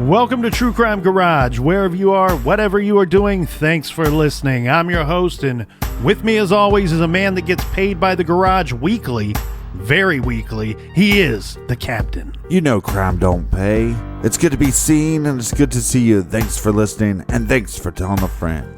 Welcome to True Crime Garage. Wherever you are, whatever you are doing, thanks for listening. I'm your host, and with me as always is a man that gets paid by the garage weekly, very weekly. He is the captain. You know crime don't pay. It's good to be seen, and it's good to see you. Thanks for listening, and thanks for telling a friend.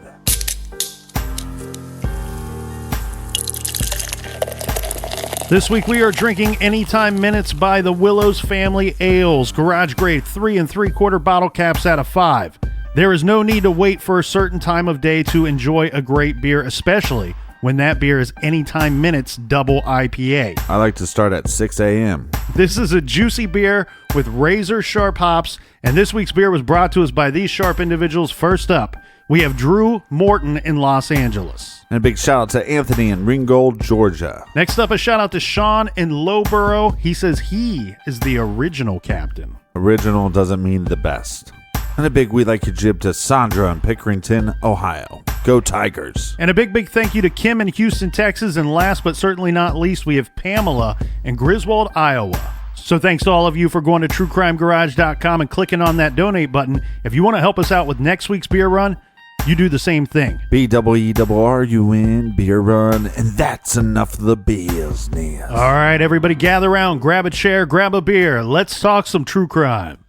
This week we are drinking Anytime Minutes by the Willows Family Ales, garage grade 3 3/4 bottle caps out of 5. There is no need to wait for a certain time of day to enjoy a great beer, especially when that beer is Anytime Minutes Double IPA. I like to start at 6 a.m. This is a juicy beer with razor sharp hops, and this week's beer was brought to us by these sharp individuals. First up, we have Drew Morton in Los Angeles. And a big shout out to Anthony in Ringgold, Georgia. Next up, a shout out to Sean in Lowborough. He says he is the original captain. Original doesn't mean the best. And a big we like your jib to Sandra in Pickerington, Ohio. Go Tigers. And a big thank you to Kim in Houston, Texas. And last but certainly not least, we have Pamela in Griswold, Iowa. So thanks to all of you for going to truecrimegarage.com and clicking on that donate button. If you want to help us out with next week's beer run, you do the same thing. BEERRUN, beer run, and that's enough of the business. All right, everybody gather around, grab a chair, grab a beer. Let's talk some true crime.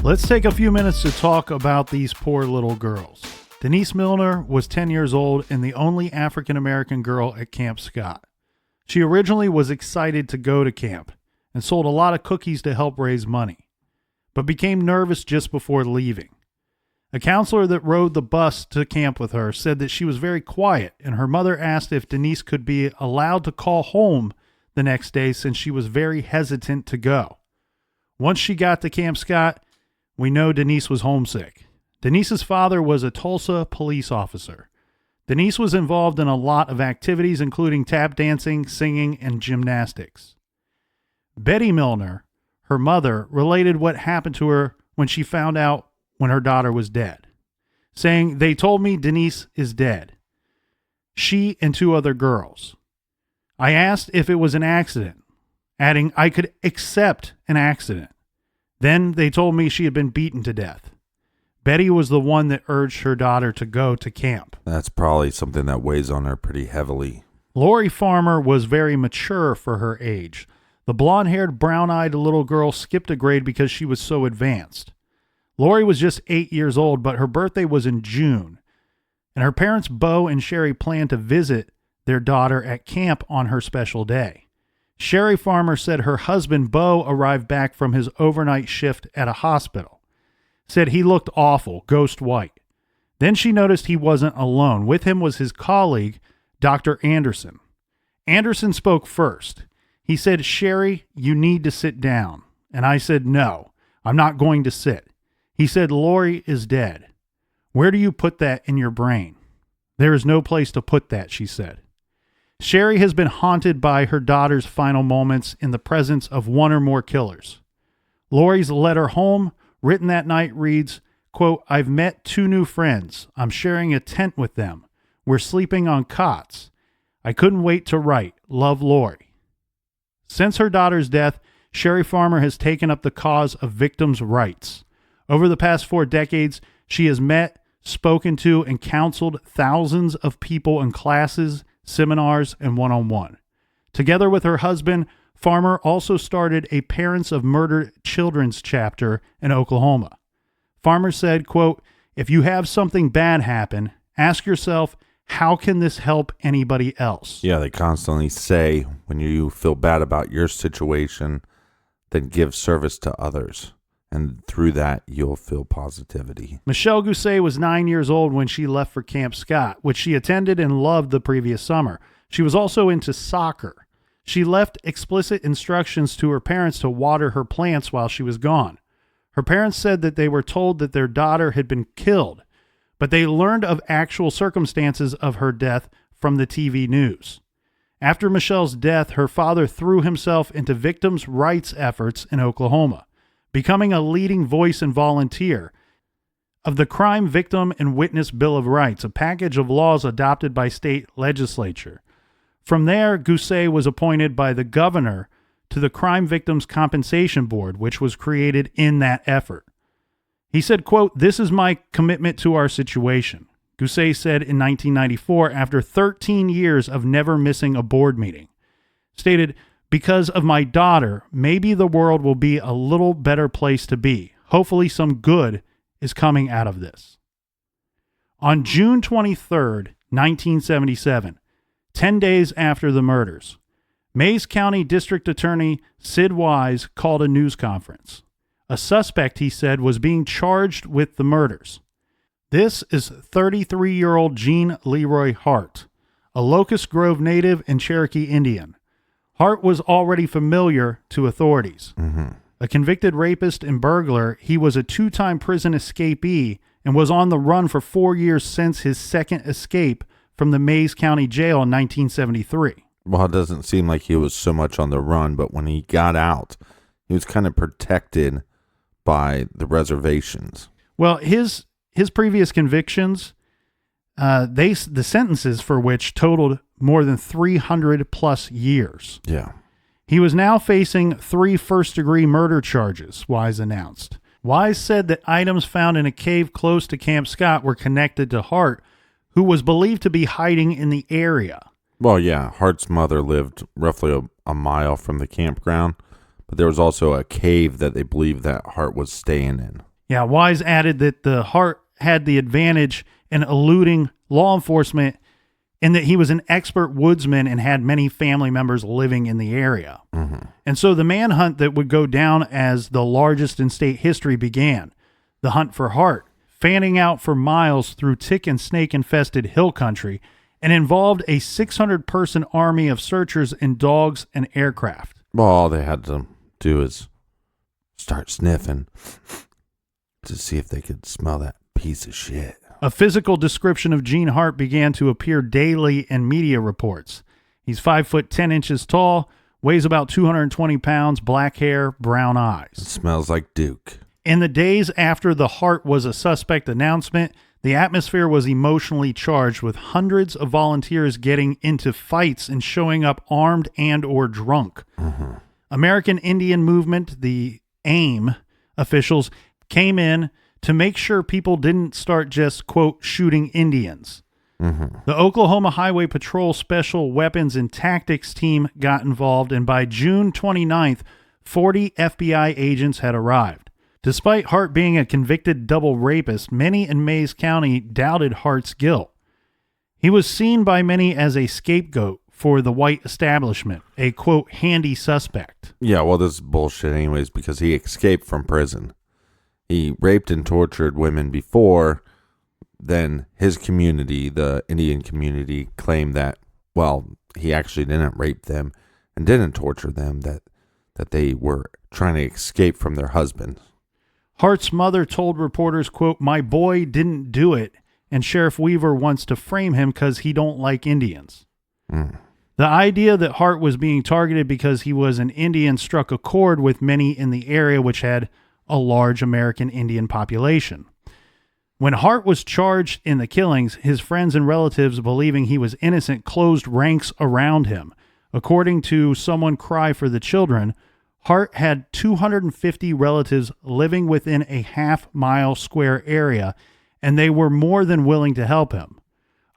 Let's take a few minutes to talk about these poor little girls. Denise Miller was 10 years old and the only African-American girl at Camp Scott. She originally was excited to go to camp and sold a lot of cookies to help raise money, but became nervous just before leaving. A counselor that rode the bus to camp with her said that she was very quiet, and her mother asked if Denise could be allowed to call home the next day since she was very hesitant to go. Once she got to Camp Scott, we know Denise was homesick. Denise's father was a Tulsa police officer. Denise was involved in a lot of activities, including tap dancing, singing, and gymnastics. Betty Milner, her mother, related what happened to her when she found out when her daughter was dead, saying, "They told me Denise is dead. She and 2 other girls. I asked if it was an accident," adding, "I could accept an accident. Then they told me she had been beaten to death." Betty was the one that urged her daughter to go to camp. That's probably something that weighs on her pretty heavily. Lori Farmer was very mature for her age. The blonde-haired, brown-eyed little girl skipped a grade because she was so advanced. Lori was just 8 years old, but her birthday was in June, and her parents, Bo and Sherry, planned to visit their daughter at camp on her special day. Sherry Farmer said her husband, Bo, arrived back from his overnight shift at a hospital. Said he looked awful, ghost white. Then she noticed he wasn't alone. With him was his colleague, Dr. Anderson. Anderson spoke first. He said, "Sherry, you need to sit down." And I said, "No, I'm not going to sit." He said, "Lori is dead. Where do you put that in your brain?" "There is no place to put that," she said. Sherry has been haunted by her daughter's final moments in the presence of 1 or more killers. Lori's letter home, written that night, reads, quote, "I've met 2 new friends. I'm sharing a tent with them. We're sleeping on cots. I couldn't wait to write. Love, Lori." Since her daughter's death, Sherry Farmer has taken up the cause of victims' rights. Over the past 4 decades, she has met, spoken to, and counseled thousands of people in classes, seminars, and one-on-one. Together with her husband, Farmer also started a Parents of Murdered Children's chapter in Oklahoma. Farmer said, quote, "If you have something bad happen, ask yourself, how can this help anybody else?" Yeah, they constantly say when you feel bad about your situation, then give service to others. And through that, you'll feel positivity. Michelle Gousset was 9 years old when she left for Camp Scott, which she attended and loved the previous summer. She was also into soccer. She left explicit instructions to her parents to water her plants while she was gone. Her parents said that they were told that their daughter had been killed, but they learned of actual circumstances of her death from the TV news. After Michelle's death, her father threw himself into victims' rights efforts in Oklahoma. becoming a leading voice and volunteer of the Crime Victim and Witness Bill of Rights, a package of laws adopted by state legislature. From there, Gousset was appointed by the governor to the Crime Victims Compensation Board, which was created in that effort. He said, quote, "This is my commitment to our situation," Gousset said in 1994 after 13 years of never missing a board meeting. Stated, "Because of my daughter, maybe the world will be a little better place to be. Hopefully some good is coming out of this." On June 23rd, 1977, 10 days after the murders, Mays County District Attorney Sid Wise called a news conference. A suspect, he said, was being charged with the murders. This is 33-year-old Jean Leroy Hart, a Locust Grove native and Cherokee Indian. Hart was already familiar to authorities. A convicted rapist and burglar, he was a 2-time prison escapee and was on the run for 4 years since his second escape from the Mays County Jail in 1973. Well, it doesn't seem like he was so much on the run, but when he got out, he was kind of protected by the reservations. Well, his previous convictions, the sentences for which totaled more than 300 plus years. Yeah. He was now facing 3 first-degree murder charges, Wise announced. Wise said that items found in a cave close to Camp Scott were connected to Hart, who was believed to be hiding in the area. Well, yeah, Hart's mother lived roughly a mile from the campground, but there was also a cave that they believed that Hart was staying in. Yeah, Wise added that the Hart had the advantage in eluding law enforcement in that he was an expert woodsman and had many family members living in the area. And so the manhunt that would go down as the largest in state history began. The hunt for Hart, fanning out for miles through tick and snake-infested hill country, and involved a 600-person army of searchers and dogs and aircraft. Well, all they had to do is start sniffing to see if they could smell that piece of shit. A physical description of Jean Hart began to appear daily in media reports. He's 5 foot 10 inches tall, weighs about 220 pounds, black hair, brown eyes. It smells like Duke. In the days after the Hart was a suspect announcement, the atmosphere was emotionally charged, with hundreds of volunteers getting into fights and showing up armed and or drunk. American Indian Movement, the AIM officials, came in to make sure people didn't start just, quote, shooting Indians. The Oklahoma Highway Patrol Special Weapons and Tactics Team got involved, and by June 29th, 40 FBI agents had arrived. Despite Hart being a convicted double rapist, many in Mays County doubted Hart's guilt. He was seen by many as a scapegoat for the white establishment, a, quote, handy suspect. Yeah, well, this is bullshit anyways, because he escaped from prison. He raped and tortured women before. Then his community, the Indian community, claimed that, well, he actually didn't rape them and didn't torture them, that they were trying to escape from their husbands. Hart's mother told reporters, quote, "My boy didn't do it, and Sheriff Weaver wants to frame him because he don't like Indians." The idea that Hart was being targeted because he was an Indian struck a chord with many in the area, which had a large American Indian population. When Hart was charged in the killings, his friends and relatives, believing he was innocent, closed ranks around him. According to Someone Cry for the Children, Hart had 250 relatives living within a half-mile square area, and they were more than willing to help him.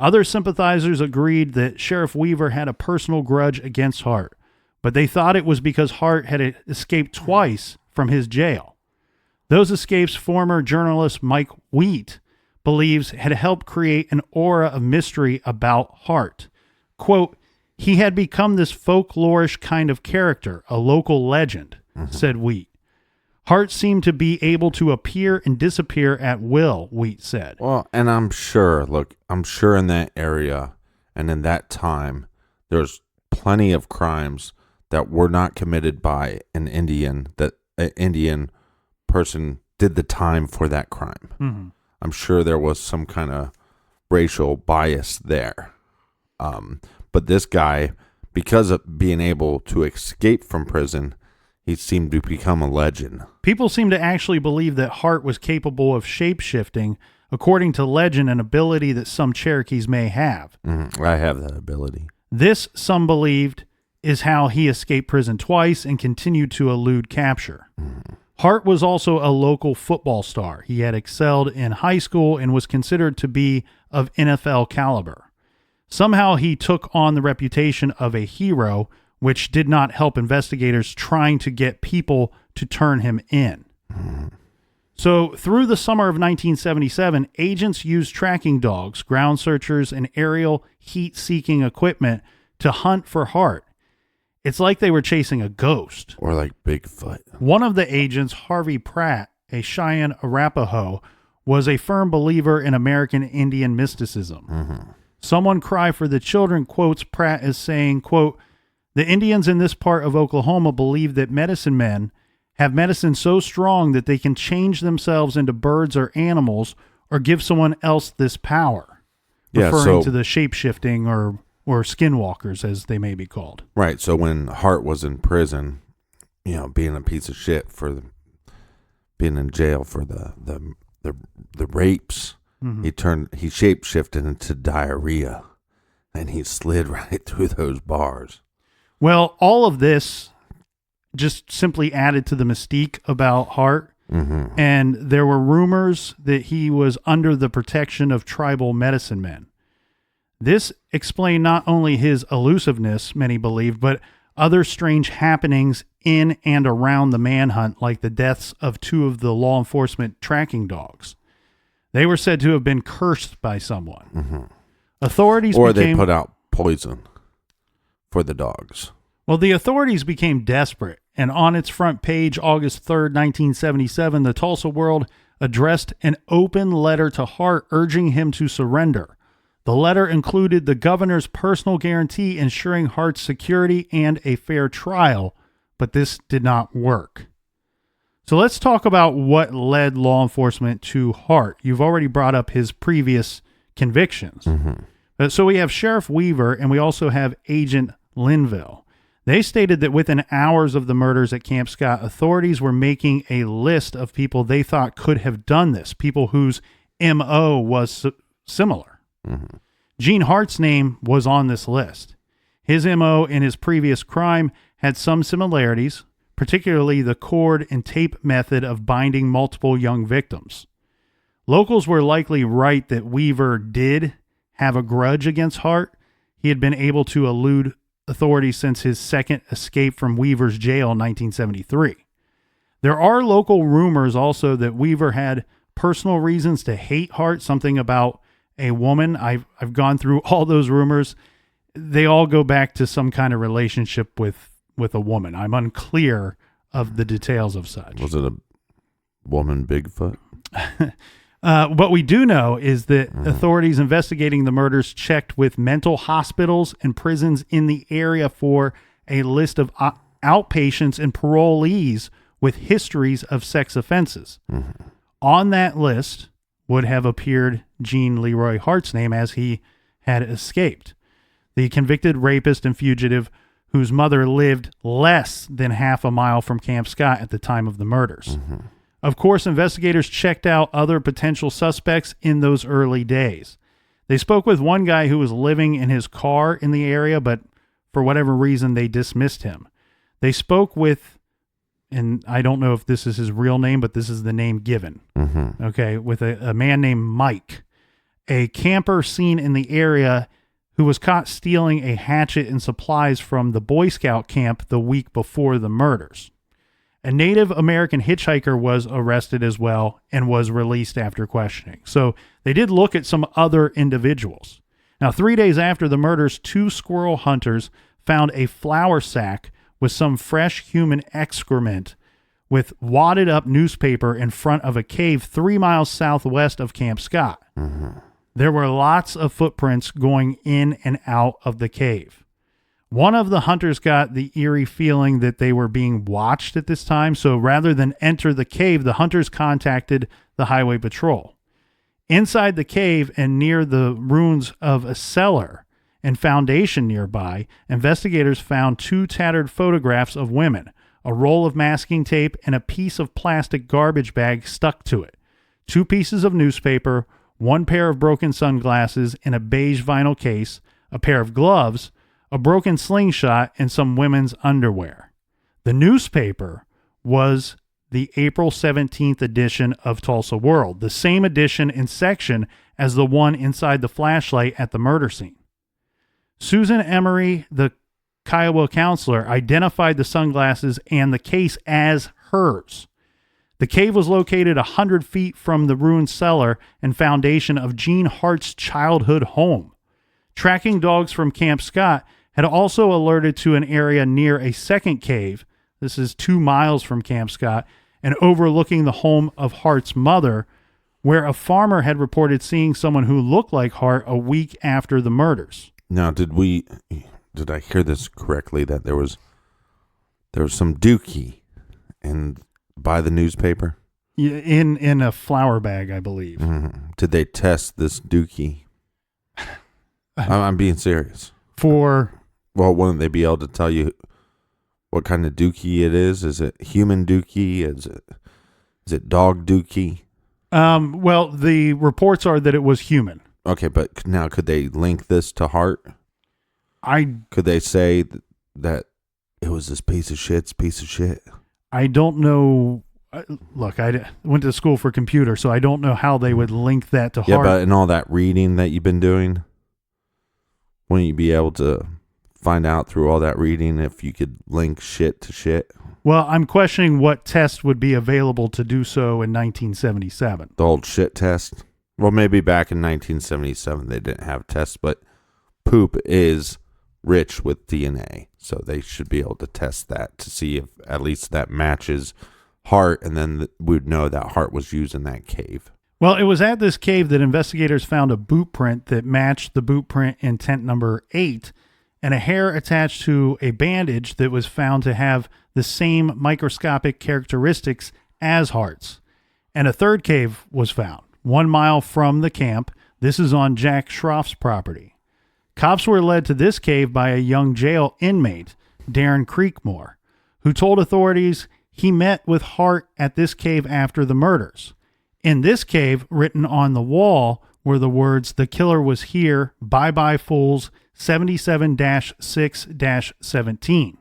Other sympathizers agreed that Sheriff Weaver had a personal grudge against Hart, but they thought it was because Hart had escaped twice from his jail. Those escapes former journalist Mike Wheat believes had helped create an aura of mystery about Hart. Quote, "He had become this folklorish kind of character, a local legend," said Wheat. Hart seemed to be able to appear and disappear at will, Wheat said. Well, and I'm sure in that area and in that time, there's plenty of crimes that were not committed by an Indian, that an Indian person did the time for that crime. I'm sure there was some kind of racial bias there. But this guy, because of being able to escape from prison, he seemed to become a legend. People seem to actually believe that Hart was capable of shape-shifting, according to legend, an ability that some Cherokees may have. I have that ability. This, some believed, is how he escaped prison twice and continued to elude capture. Hart was also a local football star. He had excelled in high school and was considered to be of NFL caliber. Somehow he took on the reputation of a hero, which did not help investigators trying to get people to turn him in. So through the summer of 1977, agents used tracking dogs, ground searchers, and aerial heat-seeking equipment to hunt for Hart. It's like they were chasing a ghost. Or like Bigfoot. One of the agents, Harvey Pratt, a Cheyenne Arapaho, was a firm believer in American Indian mysticism. Someone Cry for the Children quotes Pratt as saying, quote, "The Indians in this part of Oklahoma believe that medicine men have medicine so strong that they can change themselves into birds or animals or give someone else this power." Referring to the shape-shifting or skinwalkers, as they may be called. Right. So when Hart was in prison, being a piece of shit being in jail for the rapes, he shape-shifted into diarrhea, and he slid right through those bars. Well, all of this just simply added to the mystique about Hart. And there were rumors that he was under the protection of tribal medicine men. This explained not only his elusiveness, many believe, but other strange happenings in and around the manhunt, like the deaths of 2 of the law enforcement tracking dogs. They were said to have been cursed by someone. Authorities they put out poison for the dogs. Well, the authorities became desperate, and on its front page, August 3rd, 1977, the Tulsa World addressed an open letter to Hart urging him to surrender. The letter included the governor's personal guarantee ensuring Hart's security and a fair trial, but this did not work. So let's talk about what led law enforcement to Hart. You've already brought up his previous convictions. So we have Sheriff Weaver, and we also have Agent Linville. They stated that within hours of the murders at Camp Scott, authorities were making a list of people they thought could have done this, people whose M.O. was similar. Jean Hart's name was on this list. His M.O. and his previous crime had some similarities, particularly the cord and tape method of binding multiple young victims. Locals were likely right that Weaver did have a grudge against Hart. He had been able to elude authorities since his second escape from Weaver's jail in 1973. There are local rumors also that Weaver had personal reasons to hate Hart, something about a woman. I've gone through all those rumors. They all go back to some kind of relationship with a woman. I'm unclear of the details of such. Was it a woman Bigfoot? What we do know is that authorities investigating the murders checked with mental hospitals and prisons in the area for a list of outpatients and parolees with histories of sex offenses. On that list would have appeared Jean Leroy Hart's name, as he had escaped. The convicted rapist and fugitive whose mother lived less than half a mile from Camp Scott at the time of the murders. Of course, investigators checked out other potential suspects in those early days. They spoke with one guy who was living in his car in the area, but for whatever reason, they dismissed him. They spoke with, and I don't know if this is his real name, but this is the name given. Okay, with a man named Mike, a camper seen in the area who was caught stealing a hatchet and supplies from the Boy Scout camp the week before the murders. A Native American hitchhiker was arrested as well and was released after questioning. So they did look at some other individuals. Now, 3 days after the murders, 2 squirrel hunters found a flour sack with some fresh human excrement with wadded up newspaper in front of a cave 3 miles southwest of Camp Scott. There were lots of footprints going in and out of the cave. One of the hunters got the eerie feeling that they were being watched at this time, so rather than enter the cave, the hunters contacted the highway patrol. Inside the cave and near the ruins of a cellar and foundation nearby, investigators found 2 tattered photographs of women, a roll of masking tape, and a piece of plastic garbage bag stuck to it. 2 pieces of newspaper, 1 pair of broken sunglasses in a beige vinyl case, a pair of gloves, a broken slingshot, and some women's underwear. The newspaper was the April 17th edition of Tulsa World, the same edition and section as the one inside the flashlight at the murder scene. Susan Emery, the Kiowa counselor, identified the sunglasses and the case as hers. The cave was located 100 feet from the ruined cellar and foundation of Jean Hart's childhood home. Tracking dogs from Camp Scott had also alerted to an area near a second cave. This is 2 miles from Camp Scott and overlooking the home of Hart's mother, where a farmer had reported seeing someone who looked like Hart a week after the murders. Now, did I hear this correctly that there was some dookie by the newspaper? Yeah, in a flour bag, I believe. Mm-hmm. Did they test this dookie? I'm being serious. Well, wouldn't they be able to tell you what kind of dookie it is? Is it human dookie? Is it dog dookie? Well, the reports are that it was human. Okay, but now could they link this to Hart? Could they say that it was this piece of shit? I don't know. Look, I went to school for computer, so I don't know how they would link that to Hart. Yeah, but in all that reading that you've been doing, wouldn't you be able to find out through all that reading if you could link shit to shit? Well, I'm questioning what test would be available to do so in 1977. The old shit test? Well, maybe back in 1977 they didn't have tests, but poop is rich with DNA, so they should be able to test that to see if at least that matches Hart, and then we'd know that Hart was used in that cave. Well, it was at this cave that investigators found a boot print that matched the boot print in tent number 8, and a hair attached to a bandage that was found to have the same microscopic characteristics as Hart's. And a third cave was found, 1 mile from the camp. This is on Jack Schroff's property. Cops were led to this cave by a young jail inmate, Darren Creekmore, who told authorities he met with Hart at this cave after the murders. In this cave, written on the wall, were the words, "The killer was here, bye-bye fools, 77-6-17.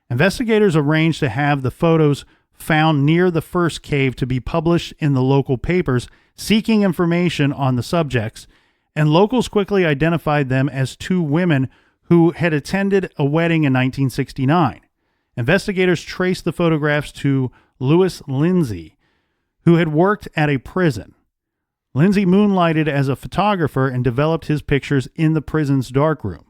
Investigators arranged to have the photos found near the first cave to be published in the local papers, seeking information on the subjects, and locals quickly identified them as 2 women who had attended a wedding in 1969. Investigators traced the photographs to Louis Lindsay, who had worked at a prison. Lindsay moonlighted as a photographer and developed his pictures in the prison's darkroom.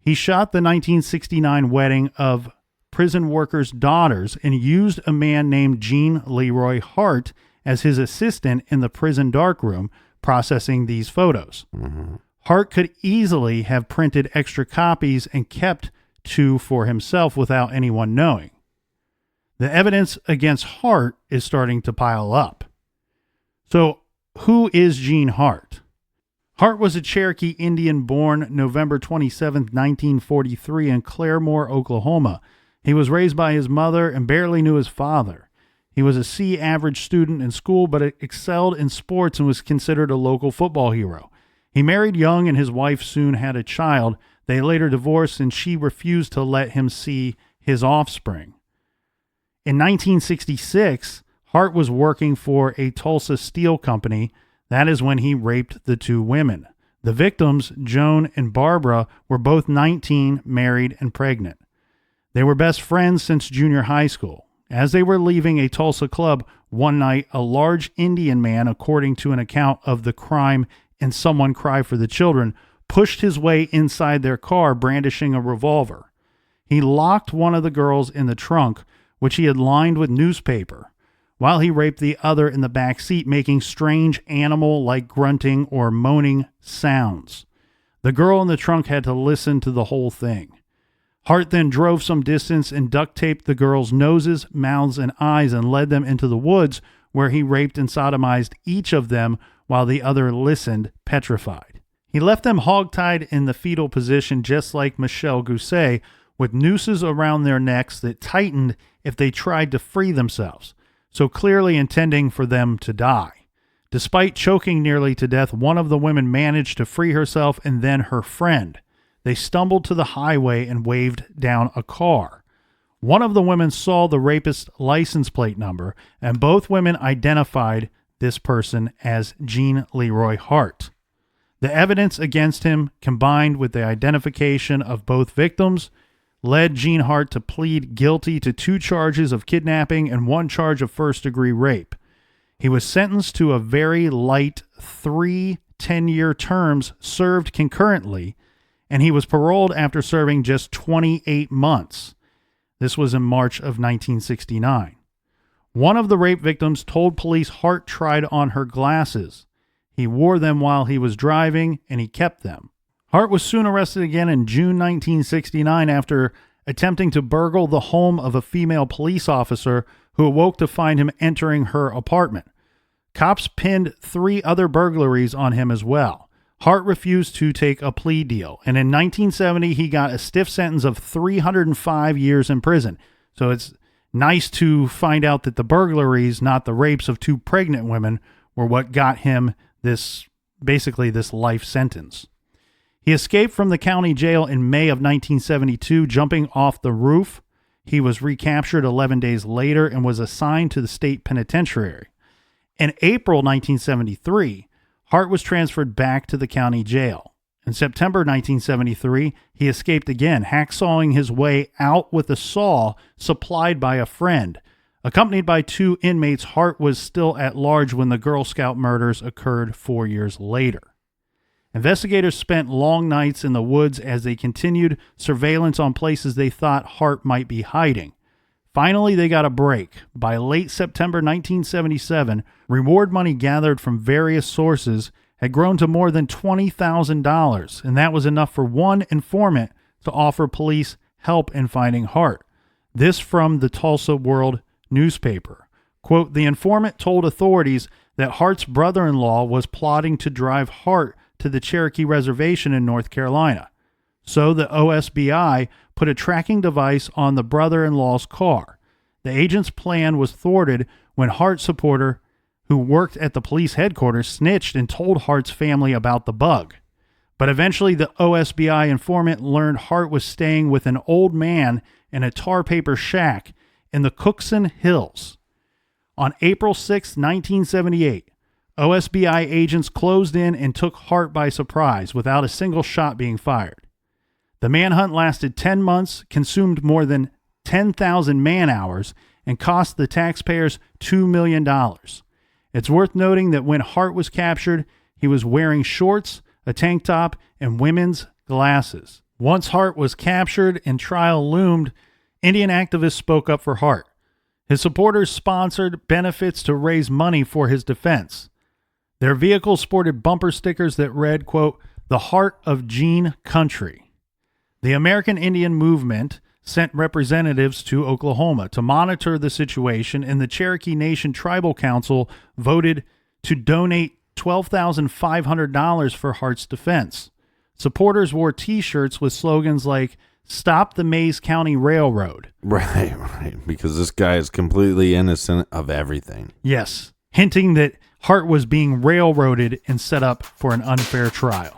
He shot the 1969 wedding of prison workers' daughters and used a man named Jean Leroy Hart as his assistant in the prison darkroom, processing these photos. Mm-hmm. Hart could easily have printed extra copies and kept 2 for himself without anyone knowing. The evidence against Hart is starting to pile up. So, who is Jean Hart? Hart was a Cherokee Indian born November 27, 1943 in Claremore, Oklahoma. He was raised by his mother and barely knew his father. He was a C average student in school, but excelled in sports and was considered a local football hero. He married young and his wife soon had a child. They later divorced and she refused to let him see his offspring. In 1966, Hart was working for a Tulsa steel company. That is when he raped the 2 women. The victims, Joan and Barbara, were both 19, married, and pregnant. They were best friends since junior high school. As they were leaving a Tulsa club one night, a large Indian man, according to an account of the crime in Someone Cry for the Children, pushed his way inside their car brandishing a revolver. He locked one of the girls in the trunk, which he had lined with newspaper, while he raped the other in the back seat, making strange animal-like grunting or moaning sounds. The girl in the trunk had to listen to the whole thing. Hart then drove some distance and duct taped the girls' noses, mouths, and eyes and led them into the woods, where he raped and sodomized each of them while the other listened, petrified. He left them hogtied in the fetal position just like Michelle Gousset with nooses around their necks that tightened if they tried to free themselves, so clearly intending for them to die. Despite choking nearly to death, one of the women managed to free herself and then her friend. They stumbled to the highway and waved down a car. One of the women saw the rapist's license plate number, and both women identified this person as Jean Leroy Hart. The evidence against him, combined with the identification of both victims, led Jean Hart to plead guilty to 2 charges of kidnapping and 1 charge of first-degree rape. He was sentenced to a very light 3 10-year terms served concurrently, and he was paroled after serving just 28 months. This was in March of 1969. One of the rape victims told police Hart tried on her glasses. He wore them while he was driving, and he kept them. Hart was soon arrested again in June 1969 after attempting to burgle the home of a female police officer who awoke to find him entering her apartment. Cops pinned 3 other burglaries on him as well. Hart refused to take a plea deal, and in 1970 he got a stiff sentence of 305 years in prison. So it's nice to find out that the burglaries, not the rapes of 2 pregnant women, were what got him this life sentence. He escaped from the county jail in May of 1972, jumping off the roof. He was recaptured 11 days later and was assigned to the state penitentiary. In April 1973, Hart was transferred back to the county jail. In September 1973, he escaped again, hacksawing his way out with a saw supplied by a friend. Accompanied by 2 inmates, Hart was still at large when the Girl Scout murders occurred 4 years later. Investigators spent long nights in the woods as they continued surveillance on places they thought Hart might be hiding. Finally, they got a break. By late September 1977, reward money gathered from various sources had grown to more than $20,000, and that was enough for one informant to offer police help in finding Hart. This from the Tulsa World newspaper. Quote, "The informant told authorities that Hart's brother-in-law was plotting to drive Hart to the Cherokee Reservation in North Carolina. So the OSBI put a tracking device on the brother-in-law's car. The agent's plan was thwarted when Hart supporter who worked at the police headquarters snitched and told Hart's family about the bug. But eventually the OSBI informant learned Hart was staying with an old man in a tar paper shack in the Cookson Hills. On April 6, 1978, OSBI agents closed in and took Hart by surprise without a single shot being fired. The manhunt lasted 10 months, consumed more than 10,000 man-hours, and cost the taxpayers $2 million. It's worth noting that when Hart was captured, he was wearing shorts, a tank top, and women's glasses. Once Hart was captured and trial loomed, Indian activists spoke up for Hart. His supporters sponsored benefits to raise money for his defense. Their vehicles sported bumper stickers that read, quote, "The Heart of Jean Country." The American Indian Movement sent representatives to Oklahoma to monitor the situation, and the Cherokee Nation Tribal Council voted to donate $12,500 for Hart's defense. Supporters wore T-shirts with slogans like, "Stop the Mays County Railroad." Right, because this guy is completely innocent of everything. Yes, hinting that Hart was being railroaded and set up for an unfair trial.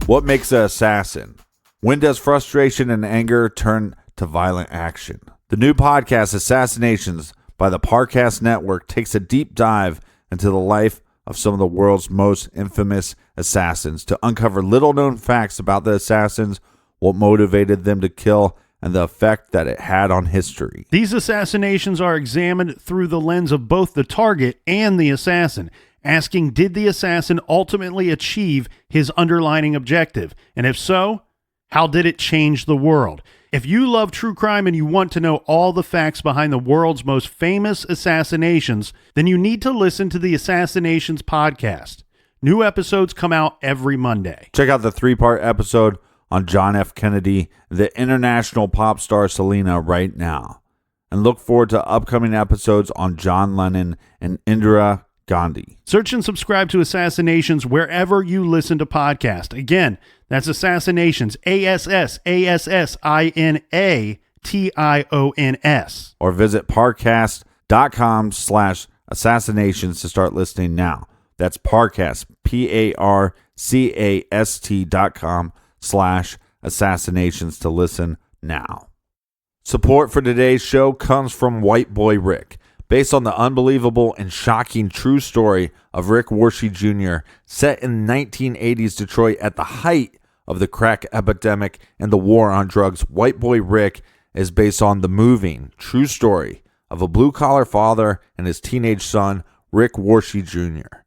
What makes an assassin? When does frustration and anger turn to violent action? The new podcast, Assassinations by the Parcast Network, takes a deep dive into the life of some of the world's most infamous assassins to uncover little-known facts about the assassins, what motivated them to kill, and the effect that it had on history. These assassinations are examined through the lens of both the target and the assassin, asking, did the assassin ultimately achieve his underlying objective? And if so, how did it change the world? If you love true crime and you want to know all the facts behind the world's most famous assassinations, then you need to listen to the Assassinations podcast. New episodes come out every Monday. Check out the 3-part episode on John F. Kennedy, the international pop star Selena, right now. and look forward to upcoming episodes on John Lennon and Indira Gandhi. Search and subscribe to Assassinations wherever you listen to podcasts. Again, that's Assassinations, ASSASSINATIONS. Or visit parcast.com/assassinations to start listening now. That's Parcast, PARCAST.com/assassinations to listen now. Support for today's show comes from White Boy Rick, based on the unbelievable and shocking true story of Rick Warshie Jr., set in the 1980s Detroit at the height of the crack epidemic and the war on drugs. White Boy Rick is based on the moving true story of a blue-collar father and his teenage son, Rick Warshie Jr.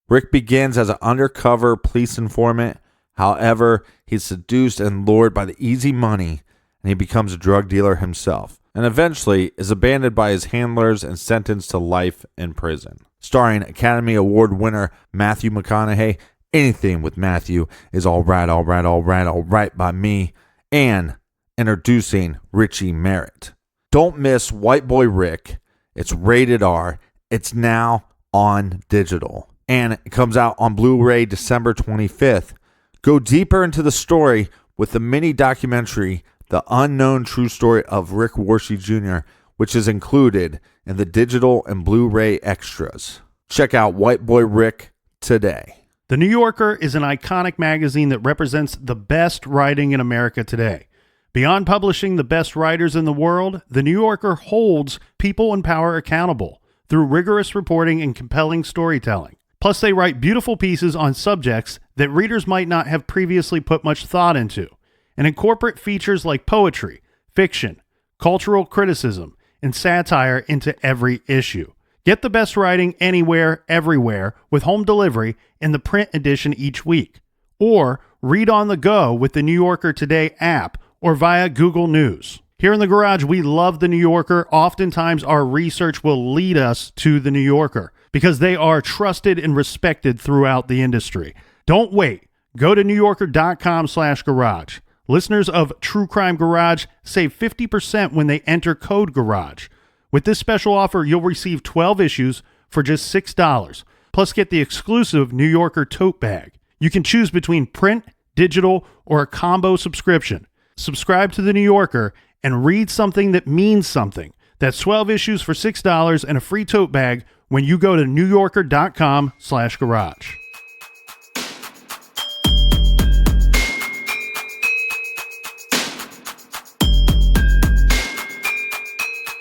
Rick begins as an undercover police informant. However, he's seduced and lured by the easy money, and he becomes a drug dealer himself, and eventually is abandoned by his handlers and sentenced to life in prison. Starring Academy Award winner Matthew McConaughey, anything with Matthew is all right by me, and introducing Richie Merritt. Don't miss White Boy Rick. It's rated R. It's now on digital, and it comes out on Blu-ray December 25th. Go deeper into the story with the mini documentary, The Unknown True Story of Rick Warshie Jr., which is included in the digital and Blu-ray extras. Check out White Boy Rick today. The New Yorker is an iconic magazine that represents the best writing in America today. Beyond publishing the best writers in the world, The New Yorker holds people in power accountable through rigorous reporting and compelling storytelling. Plus, they write beautiful pieces on subjects that readers might not have previously put much thought into, and incorporate features like poetry, fiction, cultural criticism, and satire into every issue. Get the best writing anywhere, everywhere, with home delivery in the print edition each week. Or read on the go with the New Yorker Today app or via Google News. Here in the garage, we love the New Yorker. Oftentimes, our research will lead us to the New Yorker because they are trusted and respected throughout the industry. Don't wait. Go to newyorker.com/garage. Listeners of True Crime Garage save 50% when they enter code GARAGE. With this special offer, you'll receive 12 issues for just $6, plus get the exclusive New Yorker tote bag. You can choose between print, digital, or a combo subscription. Subscribe to the New Yorker and read something that means something. That's 12 issues for $6 and a free tote bag when you go to newyorker.com/garage.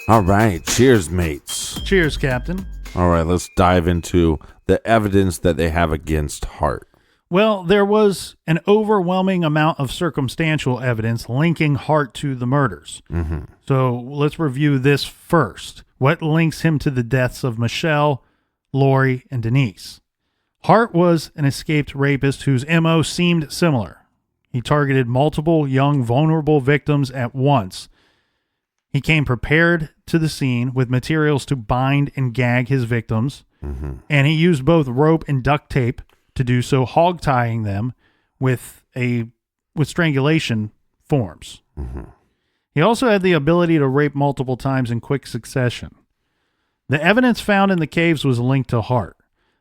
All right. Cheers, mates. Cheers, Captain. All right. Let's dive into the evidence that they have against Hart. Well, there was an overwhelming amount of circumstantial evidence linking Hart to the murders. Mm-hmm. So let's review this first. What links him to the deaths of Michelle, Lori, and Denise? Hart was an escaped rapist whose MO seemed similar. He targeted multiple young, vulnerable victims at once. He came prepared to the scene with materials to bind and gag his victims, and he used both rope and duct tape to do so, hog tying them with strangulation forms. Mm-hmm. He also had the ability to rape multiple times in quick succession. The evidence found in the caves was linked to Hart.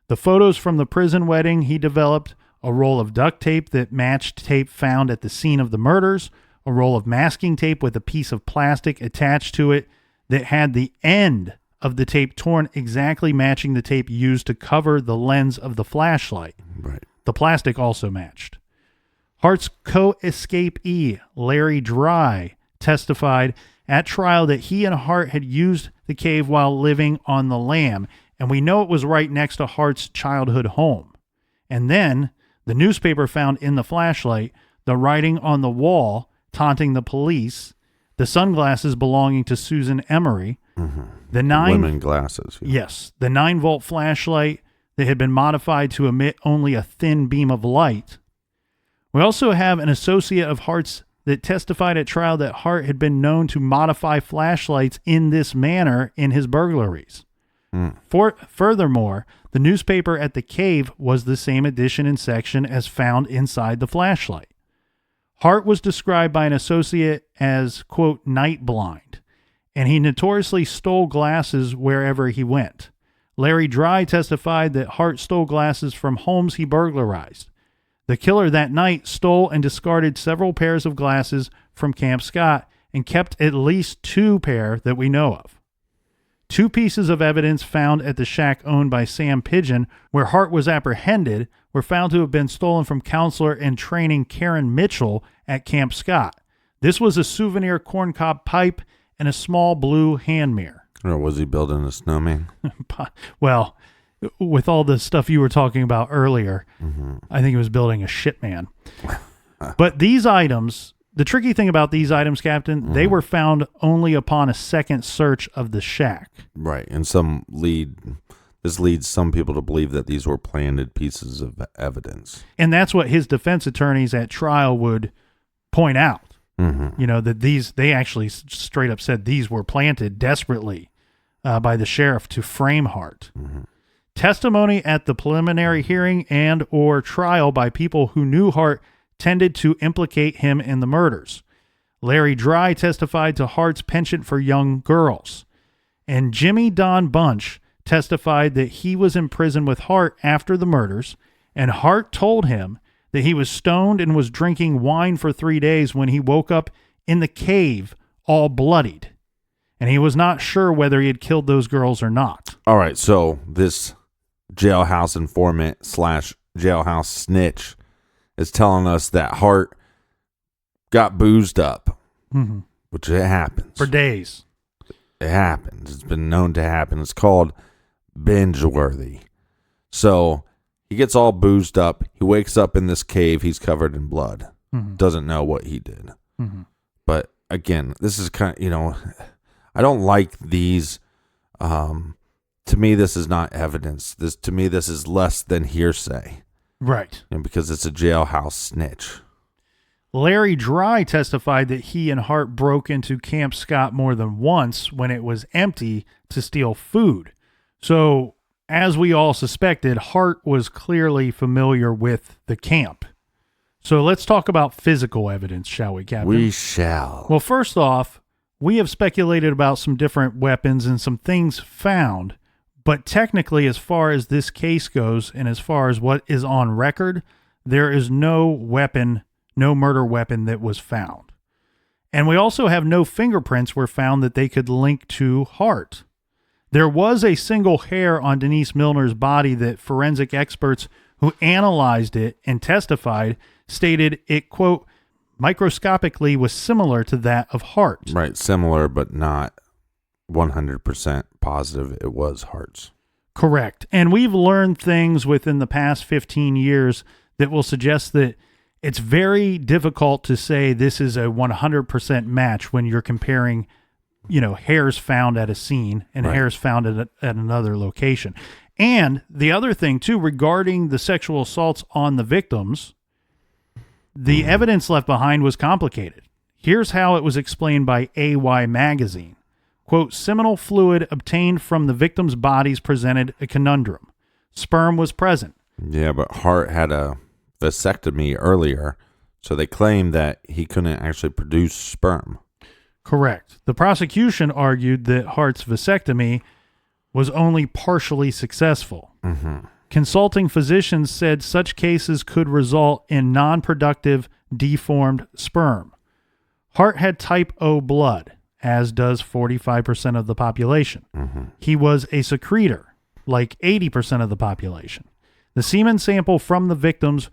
The photos from the prison wedding he developed, a roll of duct tape that matched tape found at the scene of the murders, a roll of masking tape with a piece of plastic attached to it that had the end of the tape torn exactly matching the tape used to cover the lens of the flashlight. Right. The plastic also matched. Hart's co-escapee, Larry Dry, testified at trial that he and Hart had used the cave while living on the lam, and we know it was right next to Hart's childhood home. And then the newspaper found in the flashlight the writing on the wall taunting the police, the sunglasses belonging to Susan Emery, the women glasses. Yeah. Yes, the 9-volt flashlight that had been modified to emit only a thin beam of light. We also have an associate of Hart's that testified at trial that Hart had been known to modify flashlights in this manner in his burglaries. Furthermore, the newspaper at the cave was the same edition and section as found inside the flashlight. Hart was described by an associate as, quote, night blind, and he notoriously stole glasses wherever he went. Larry Dry testified that Hart stole glasses from homes he burglarized. The killer that night stole and discarded several pairs of glasses from Camp Scott and kept at least 2 pair that we know of. 2 pieces of evidence found at the shack owned by Sam Pigeon, where Hart was apprehended, were found to have been stolen from counselor and training Karen Mitchell at Camp Scott. This was a souvenir corncob pipe and a small blue hand mirror. Or was he building a snowman? Well, with all the stuff you were talking about earlier, I think he was building a shit man. But these items, the tricky thing about these items, Captain, they were found only upon a second search of the shack. Right. And this leads some people to believe that these were planted pieces of evidence. And that's what his defense attorneys at trial would point out. You know, that they actually straight up said these were planted desperately by the sheriff to frame Hart. Testimony at the preliminary hearing and or trial by people who knew Hart tended to implicate him in the murders. Larry Dry testified to Hart's penchant for young girls. And Jimmy Don Bunch testified that he was in prison with Hart after the murders, and Hart told him that he was stoned and was drinking wine for 3 days when he woke up in the cave all bloodied. And he was not sure whether he had killed those girls or not. All right, so this jailhouse informant / jailhouse snitch is telling us that Hart got boozed up, which it happens. For days. It happens. It's been known to happen. It's called binge-worthy. So he gets all boozed up. He wakes up in this cave. He's covered in blood. Doesn't know what he did. But again, this is kind of, I don't like these. To me, this is not evidence. To me, this is less than hearsay. Right. Because it's a jailhouse snitch. Larry Dry testified that he and Hart broke into Camp Scott more than once when it was empty to steal food. So, as we all suspected, Hart was clearly familiar with the camp. So let's talk about physical evidence, shall we, Captain? We shall. Well, first off, we have speculated about some different weapons and some things found, but technically, as far as this case goes and as far as what is on record, there is no weapon, no murder weapon that was found. And we also have no fingerprints were found that they could link to Hart. There was a single hair on Denise Miller's body that forensic experts who analyzed it and testified stated it, quote, microscopically was similar to that of Hart. Right, similar, but not 100% positive it was Hart's. Correct. And we've learned things within the past 15 years that will suggest that it's very difficult to say this is a 100% match when you're comparing, hairs found at a scene and hairs found at another location. And the other thing, too, regarding the sexual assaults on the victims, the evidence left behind was complicated. Here's how it was explained by AY Magazine. Quote, seminal fluid obtained from the victims' bodies presented a conundrum. Sperm was present. Yeah, but Hart had a vasectomy earlier, so they claimed that he couldn't actually produce sperm. Correct. The prosecution argued that Hart's vasectomy was only partially successful. Consulting physicians said such cases could result in non-productive, deformed sperm. Hart had type O blood, as does 45% of the population. He was a secretor, like 80% of the population. The semen sample from the victims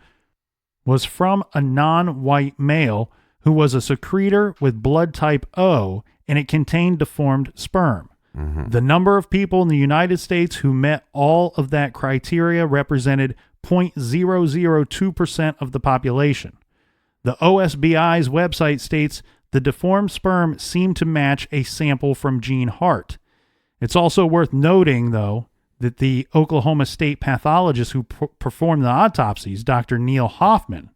was from a non-white male who was a secretor with blood type O, and it contained deformed sperm. The number of people in the United States who met all of that criteria represented 0.002% of the population. The OSBI's website states the deformed sperm seemed to match a sample from Jean Hart. It's also worth noting, though, that the Oklahoma State pathologist who performed the autopsies, Dr. Neil Hoffman,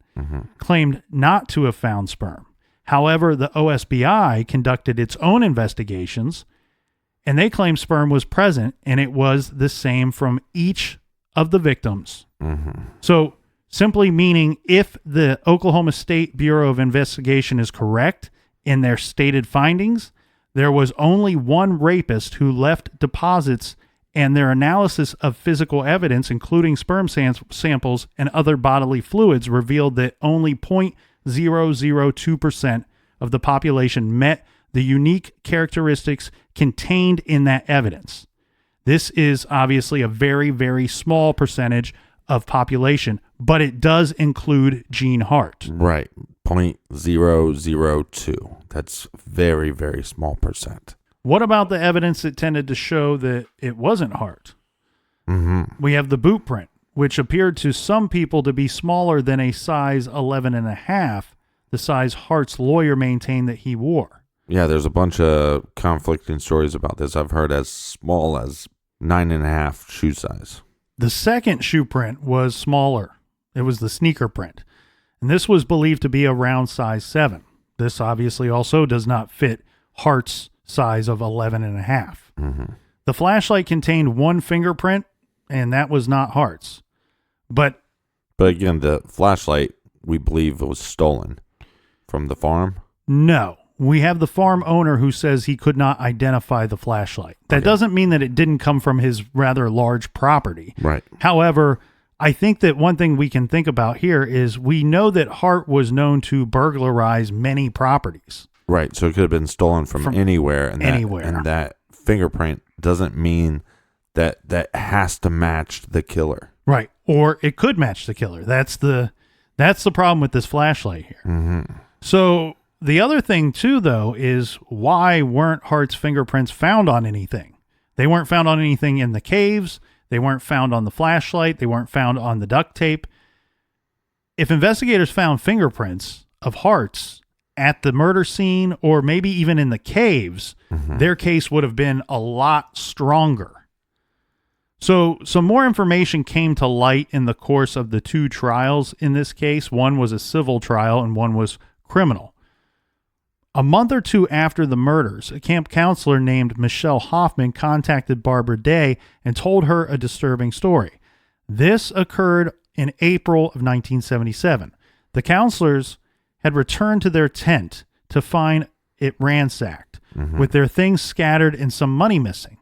claimed not to have found sperm. However, the OSBI conducted its own investigations, and they claimed sperm was present, and it was the same from each of the victims. So, simply meaning if the Oklahoma State Bureau of Investigation is correct in their stated findings, There was only one rapist who left deposits, and their analysis of physical evidence, including sperm samples and other bodily fluids, revealed that only 0.002% of the population met the unique characteristics contained in that evidence. This is obviously a very, very small percentage of population, but it does include Jean Hart. Right. 0.002. That's very, very small percent. What about the evidence that tended to show that it wasn't Hart? Mm-hmm. We have the boot print, which appeared to some people to be smaller than a size 11.5, the size Hart's lawyer maintained that he wore. Yeah, there's a bunch of conflicting stories about this. I've heard as small as 9.5 shoe size. The second shoe print was smaller. It was the sneaker print. And this was believed to be around size 7. This obviously also does not fit Hart's size of 11.5. Mm-hmm. The flashlight contained one fingerprint, and that was not Hart's. But again, the flashlight, we believe, was stolen from the farm. No. We have the farm owner who says he could not identify the flashlight. That doesn't mean that it didn't come from his rather large property. Right. However, I think that one thing we can think about here is we know that Hart was known to burglarize many properties. Right. So it could have been stolen from anywhere. And anywhere. And that fingerprint doesn't mean that has to match the killer. Right. Or it could match the killer. That's the problem with this flashlight here. Mm-hmm. So the other thing, too, though, is why weren't Hart's fingerprints found on anything? They weren't found on anything in the caves. They weren't found on the flashlight. They weren't found on the duct tape. If investigators found fingerprints of Hart's at the murder scene or maybe even in the caves, their case would have been a lot stronger. So some more information came to light in the course of the two trials in this case. One was a civil trial and one was criminal. A month or two after the murders, a camp counselor named Michelle Hoffman contacted Barbara Day and told her a disturbing story. This occurred in April of 1977. The counselors had returned to their tent to find it ransacked, with their things scattered and some money missing.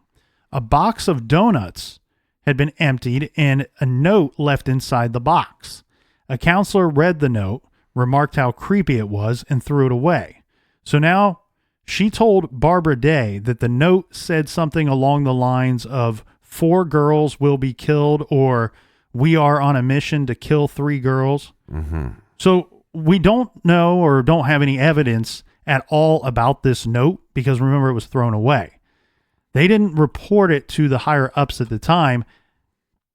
A box of donuts had been emptied and a note left inside the box. A counselor read the note, remarked how creepy it was, and threw it away. So now she told Barbara Day that the note said something along the lines of 4 girls will be killed or we are on a mission to kill 3 girls. Mm-hmm. So we don't know or don't have any evidence at all about this note because remember it was thrown away. They didn't report it to the higher ups at the time,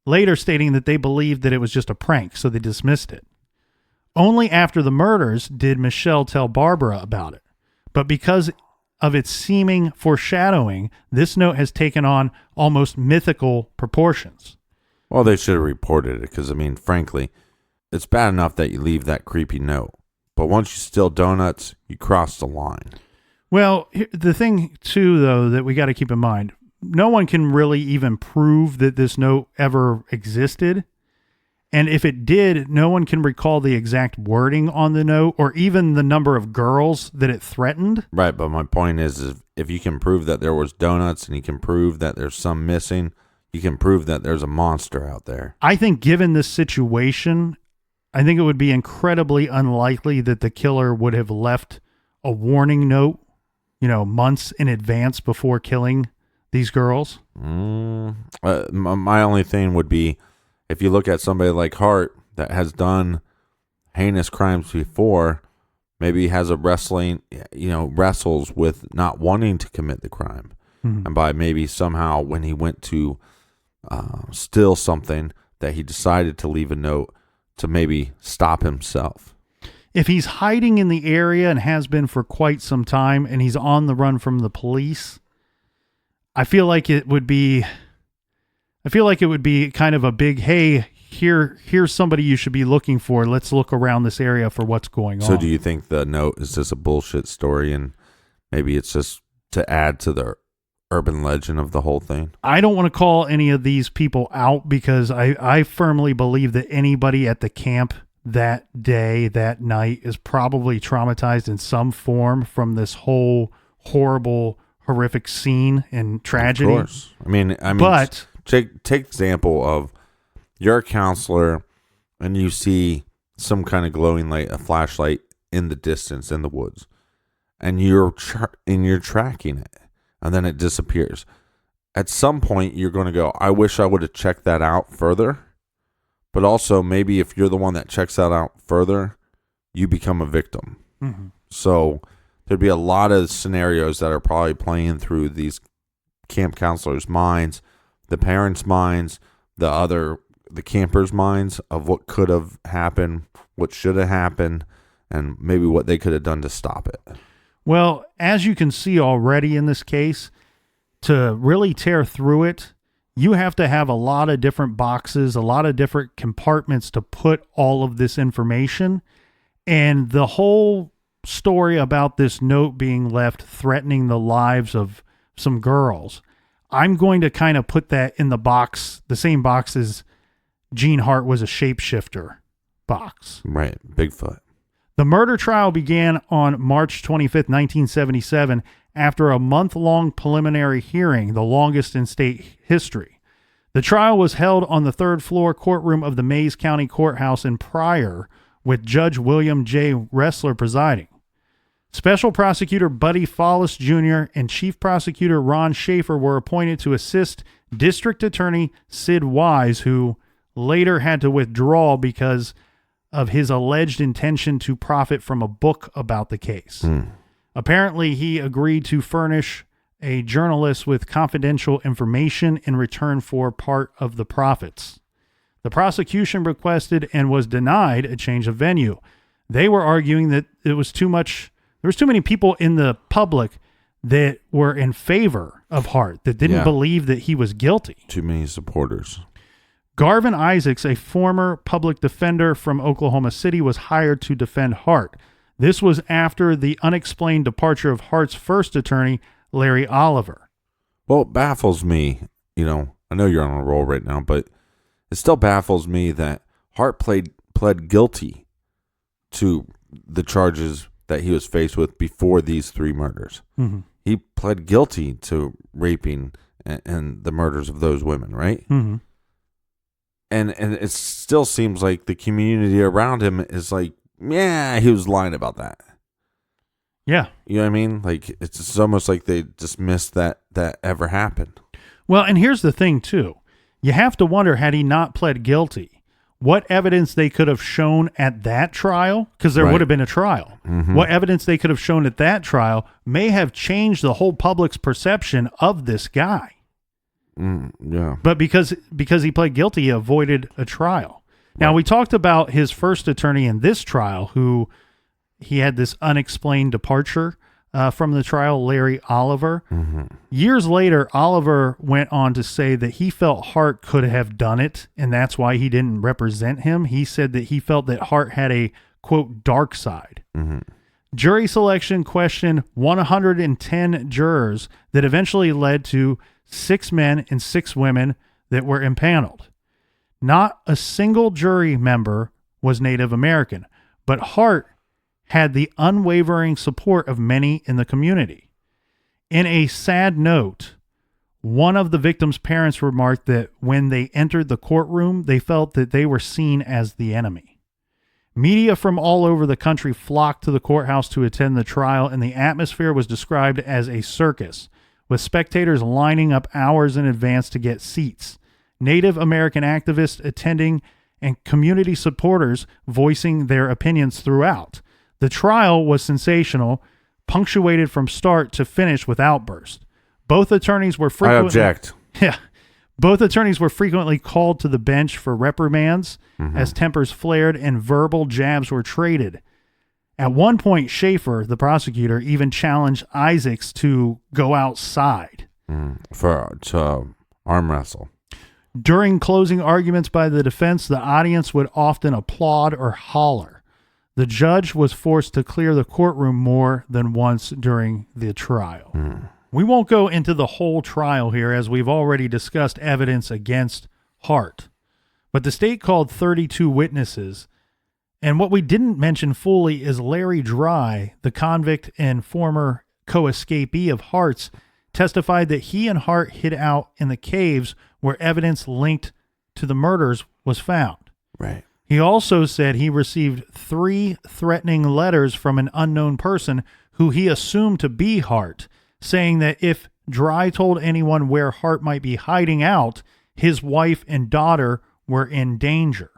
later stating that they believed that it was just a prank, so they dismissed it. Only after the murders did Michelle tell Barbara about it. But because of its seeming foreshadowing, this note has taken on almost mythical proportions. Well, they should have reported it because, I mean, frankly, it's bad enough that you leave that creepy note. But once you steal donuts, you cross the line. Well, the thing, too, though, that we got to keep in mind, no one can really even prove that this note ever existed. And if it did, no one can recall the exact wording on the note or even the number of girls that it threatened. Right, but my point is if you can prove that there was donuts and you can prove that there's some missing, you can prove that there's a monster out there. I think given this situation, I think it would be incredibly unlikely that the killer would have left a warning note, months in advance before killing these girls. My only thing would be, if you look at somebody like Hart that has done heinous crimes before, maybe he has wrestles with not wanting to commit the crime. Mm-hmm. And by maybe somehow when he went to steal something that he decided to leave a note to maybe stop himself. If he's hiding in the area and has been for quite some time and he's on the run from the police, I feel like it would be kind of a big, hey, here's somebody you should be looking for. Let's look around this area for what's going on. So do you think the note is just a bullshit story and maybe it's just to add to the urban legend of the whole thing? I don't want to call any of these people out because I firmly believe that anybody at the camp that day, that night, is probably traumatized in some form from this whole horrible horrific scene and tragedy. Of course. I mean, but take example of you're a counselor and you see some kind of glowing light, a flashlight in the distance in the woods, and you're tracking it, and then it disappears. At some point, you're going to go, I wish I would have checked that out further. But also, maybe if you're the one that checks that out further, you become a victim. Mm-hmm. So there'd be a lot of scenarios that are probably playing through these camp counselors' minds, the parents' minds, the campers' minds of what could have happened, what should have happened, and maybe what they could have done to stop it. Well, as you can see already in this case, to really tear through it, you have to have a lot of different boxes, a lot of different compartments to put all of this information. And the whole story about this note being left threatening the lives of some girls, I'm going to kind of put that in the box, the same box as Jean Hart was a shapeshifter box. Right, Bigfoot. The murder trial began on March 25th, 1977, after a month-long preliminary hearing, the longest in state history. The trial was held on the third-floor courtroom of the Mays County Courthouse in Pryor, with Judge William J. Ressler presiding. Special Prosecutor Buddy Follis Jr. and Chief Prosecutor Ron Schaefer were appointed to assist District Attorney Sid Wise, who later had to withdraw because of his alleged intention to profit from a book about the case. Apparently, he agreed to furnish a journalist with confidential information in return for part of the profits. The prosecution requested and was denied a change of venue. They were arguing that it was too much. There was too many people in the public that were in favor of Hart, that didn't believe that he was guilty. Too many supporters. Garvin Isaacs, a former public defender from Oklahoma City, was hired to defend Hart. This was after the unexplained departure of Hart's first attorney, Larry Oliver. Well, it baffles me, I know you're on a roll right now, but it still baffles me that Hart pled guilty to the charges that he was faced with before these 3 murders. Mm-hmm. He pled guilty to raping and the murders of those women, right? Mm-hmm. And it still seems like the community around him is like, yeah, he was lying about that. Yeah. You know what I mean? Like, it's almost like they dismissed that ever happened. Well, and here's the thing, too. You have to wonder, had he not pled guilty, what evidence they could have shown at that trial, because there would have been a trial. Mm-hmm. What evidence they could have shown at that trial may have changed the whole public's perception of this guy. Yeah. But because he pled guilty, he avoided a trial. Now, we talked about his first attorney in this trial, who he had this unexplained departure from the trial, Larry Oliver. Mm-hmm. Years later, Oliver went on to say that he felt Hart could have done it, and that's why he didn't represent him. He said that he felt that Hart had a, quote, dark side. Mm-hmm. Jury selection questioned 110 jurors that eventually led to 6 men and 6 women that were impaneled. Not a single jury member was Native American, but Hart had the unwavering support of many in the community. In a sad note, one of the victims' parents remarked that when they entered the courtroom, they felt that they were seen as the enemy. Media from all over the country flocked to the courthouse to attend the trial, and the atmosphere was described as a circus, with spectators lining up hours in advance to get seats. Native American activists attending and community supporters voicing their opinions throughout. The trial was sensational, punctuated from start to finish with outbursts. Both attorneys were frequently... I object. Yeah. Both attorneys were frequently called to the bench for reprimands as tempers flared and verbal jabs were traded. At one point, Schaefer, the prosecutor, even challenged Isaacs to go outside. To arm wrestle. During closing arguments by the defense, the audience would often applaud or holler. The judge was forced to clear the courtroom more than once during the trial. We won't go into the whole trial here, as we've already discussed evidence against Hart. But the state called 32 witnesses. And what we didn't mention fully is Larry Dry, the convict and former co-escapee of Hart's, testified that he and Hart hid out in the caves where evidence linked to the murders was found. Right. He also said he received 3 threatening letters from an unknown person who he assumed to be Hart, saying that if Dry told anyone where Hart might be hiding out, his wife and daughter were in danger.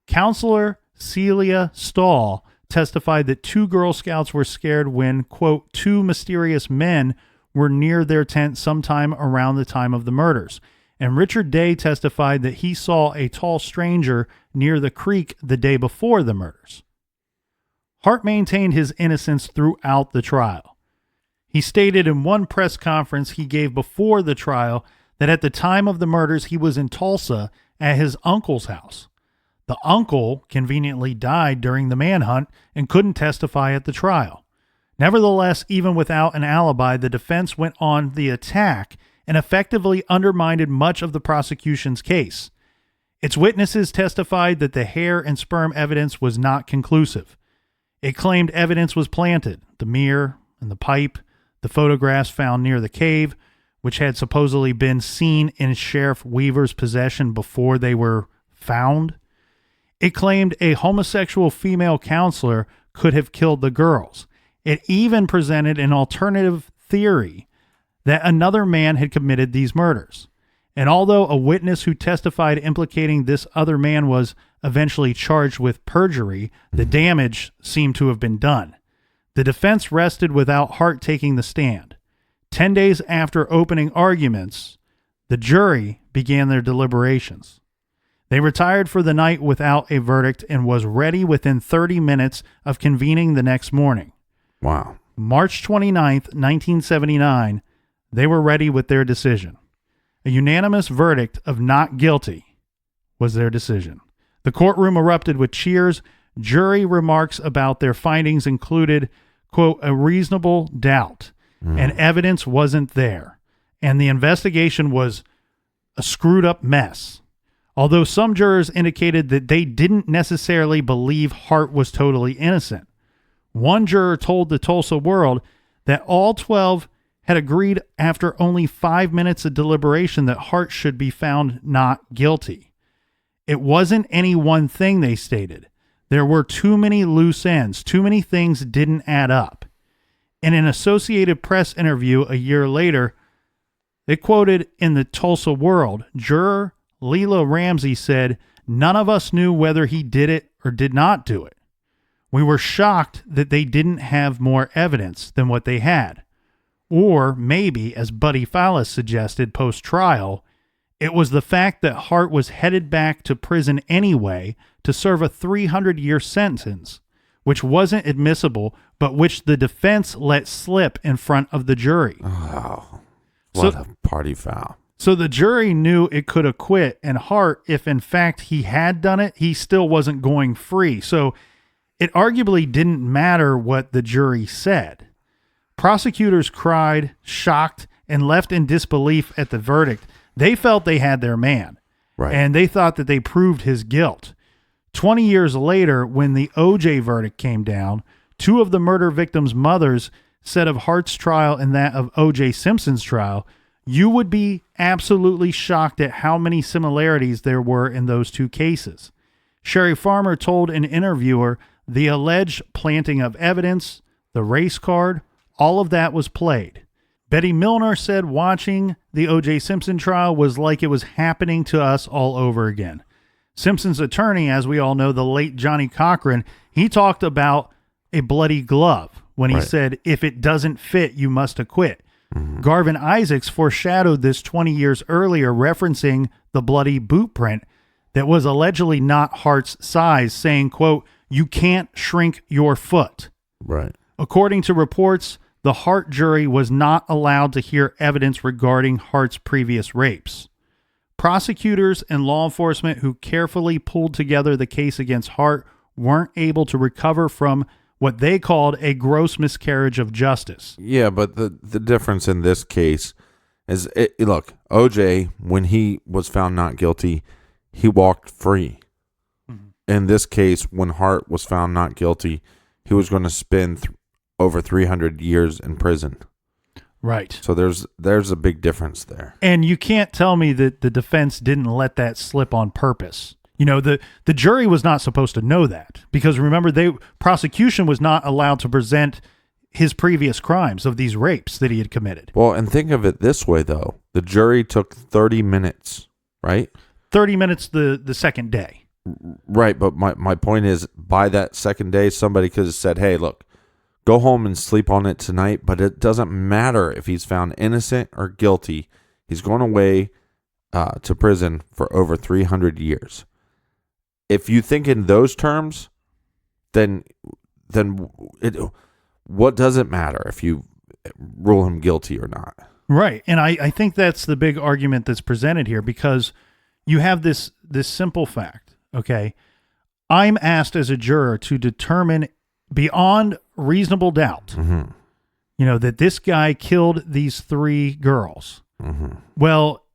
Counselor Celia Stahl testified that 2 Girl Scouts were scared when, quote, 2 mysterious men were near their tent sometime around the time of the murders. And Richard Day testified that he saw a tall stranger near the creek the day before the murders. Hart maintained his innocence throughout the trial. He stated in one press conference he gave before the trial that at the time of the murders he was in Tulsa at his uncle's house. The uncle conveniently died during the manhunt and couldn't testify at the trial. Nevertheless, even without an alibi, the defense went on the attack and effectively undermined much of the prosecution's case. Its witnesses testified that the hair and sperm evidence was not conclusive. It claimed evidence was planted, the mirror and the pipe, the photographs found near the cave, which had supposedly been seen in Sheriff Weaver's possession before they were found. It claimed a homosexual female counselor could have killed the girls. It even presented an alternative theory that another man had committed these murders. And although a witness who testified implicating this other man was eventually charged with perjury, the damage seemed to have been done. The defense rested without Hart taking the stand. 10 days after opening arguments, the jury began their deliberations. They retired for the night without a verdict and was ready within 30 minutes of convening the next morning. Wow. March 29th, 1979, they were ready with their decision. A unanimous verdict of not guilty was their decision. The courtroom erupted with cheers. Jury remarks about their findings included, quote, a reasonable doubt, and evidence wasn't there, and the investigation was a screwed up mess. Although some jurors indicated that they didn't necessarily believe Hart was totally innocent. One juror told the Tulsa World that all 12 had agreed after only 5 minutes of deliberation that Hart should be found not guilty. It wasn't any one thing, they stated. There were too many loose ends. Too many things didn't add up. In an Associated Press interview a year later, they quoted in the Tulsa World, juror Leela Ramsey said, "None of us knew whether he did it or did not do it. We were shocked that they didn't have more evidence than what they had. Or maybe, as Buddy Fallis suggested post-trial, it was the fact that Hart was headed back to prison anyway to serve a 300-year sentence, which wasn't admissible, but which the defense let slip in front of the jury." Oh, what a party foul. So the jury knew it could acquit, and Hart, if in fact he had done it, he still wasn't going free. So it arguably didn't matter what the jury said. Prosecutors cried, shocked, and left in disbelief at the verdict. They felt they had their man, Right. And they thought that they proved his guilt. 20 years later, when the O.J. verdict came down, 2 of the murder victims' mothers said of Hart's trial and that of O.J. Simpson's trial, "You would be absolutely shocked at how many similarities there were in those 2 cases." Sherry Farmer told an interviewer the alleged planting of evidence, the race card, all of that was played. Betty Milner said watching the O.J. Simpson trial was like it was happening to us all over again. Simpson's attorney, as we all know, the late Johnny Cochran, he talked about a bloody glove when he said, "If it doesn't fit, you must acquit." Garvin Isaacs foreshadowed this 20 years earlier, referencing the bloody boot print that was allegedly not Hart's size, saying, quote, "You can't shrink your foot." Right. According to reports, the Hart jury was not allowed to hear evidence regarding Hart's previous rapes. Prosecutors and law enforcement who carefully pulled together the case against Hart weren't able to recover from what they called a gross miscarriage of justice. Yeah, but the difference in this case is, look, OJ, when he was found not guilty, he walked free. In this case, when Hart was found not guilty, he was going to spend over 300 years in prison. Right. So there's a big difference there. And you can't tell me that the defense didn't let that slip on purpose. You know, the jury was not supposed to know that, because remember, prosecution was not allowed to present his previous crimes of these rapes that he had committed. Well, and think of it this way, though. The jury took 30 minutes, right? 30 minutes the second day. Right, but my point is, by that second day, somebody could have said, hey, look, go home and sleep on it tonight, but it doesn't matter if he's found innocent or guilty. He's going away to prison for over 300 years. If you think in those terms, then what does it matter if you rule him guilty or not? Right. And I think that's the big argument that's presented here, because you have this simple fact, okay? I'm asked as a juror to determine beyond reasonable doubt, you know, that this guy killed these 3 girls. Well,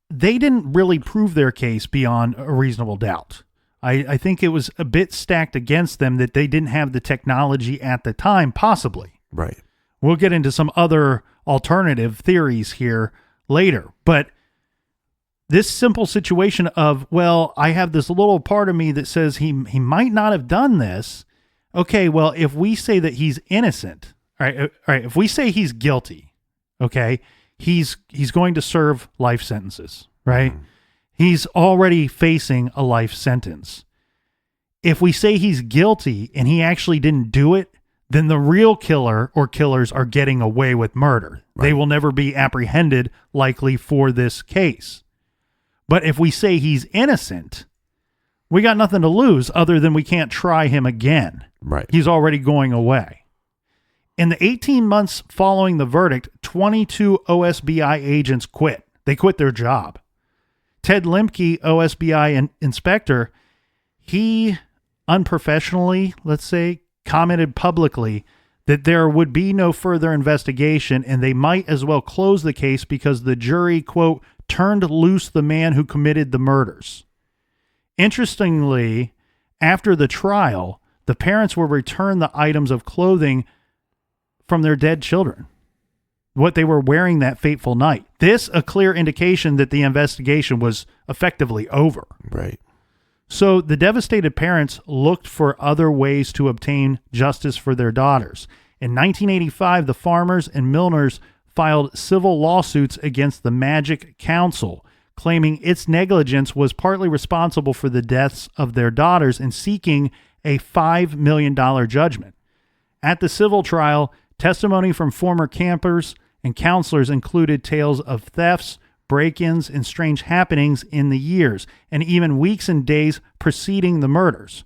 they didn't really prove their case beyond a reasonable doubt. I think it was a bit stacked against them that they didn't have the technology at the time, possibly. Right. We'll get into some other alternative theories here later. But this simple situation of, well, I have this little part of me that says he might not have done this. Okay, well, if we say that he's innocent, all right, if we say he's guilty, okay, he's going to serve life sentences, right? He's already facing a life sentence. If we say he's guilty and he actually didn't do it, then the real killer or killers are getting away with murder. Right. They will never be apprehended, likely, for this case. But if we say he's innocent, we got nothing to lose other than we can't try him again. Right. He's already going away. In the 18 months following the verdict, 22 OSBI agents quit. They quit their job. Ted Lemke, OSBI inspector, he unprofessionally, let's say, commented publicly that there would be no further investigation and they might as well close the case because the jury, quote, turned loose the man who committed the murders. Interestingly, after the trial, the parents were returned the items of clothing from their dead children, what they were wearing that fateful night. This a clear indication that the investigation was effectively over. Right. So the devastated parents looked for other ways to obtain justice for their daughters. In 1985, the farmers and milliners filed civil lawsuits against the Magic Council, claiming its negligence was partly responsible for the deaths of their daughters and seeking a $5 million judgment. At the civil trial, testimony from former campers and counselors included tales of thefts, break-ins, and strange happenings in the years and even weeks and days preceding the murders.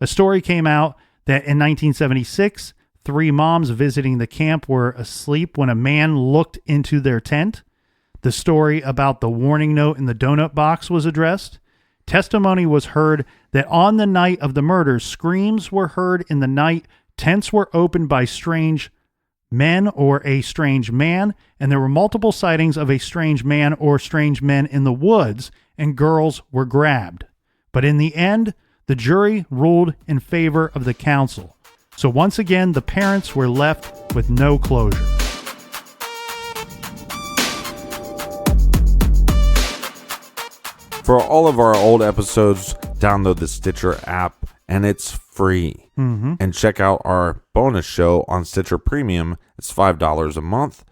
A story came out that in 1976, 3 moms visiting the camp were asleep when a man looked into their tent. The story about the warning note in the donut box was addressed. Testimony was heard that on the night of the murders, screams were heard in the night, tents were opened by strange men or a strange man, and there were multiple sightings of a strange man or strange men in the woods, and girls were grabbed. But in the end, the jury ruled in favor of the council. So once again, the parents were left with no closure. For all of our old episodes, download the Stitcher app, and it's free. And check out our bonus show on Stitcher Premium. It's $5 a month,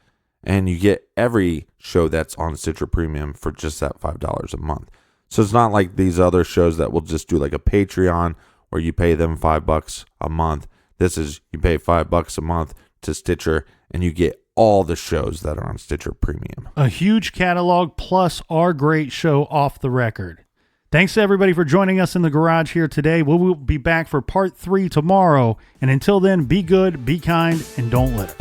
and you get every show that's on Stitcher Premium for just that $5 a month. So it's not like these other shows that will just do like a Patreon where you pay them $5 a month. This is, you pay $5 a month to Stitcher, and you get all the shows that are on Stitcher Premium. A huge catalog plus our great show Off the Record. Thanks to everybody for joining us in the garage here today. We will be back for part 3 tomorrow. And until then, be good, be kind, and don't litter.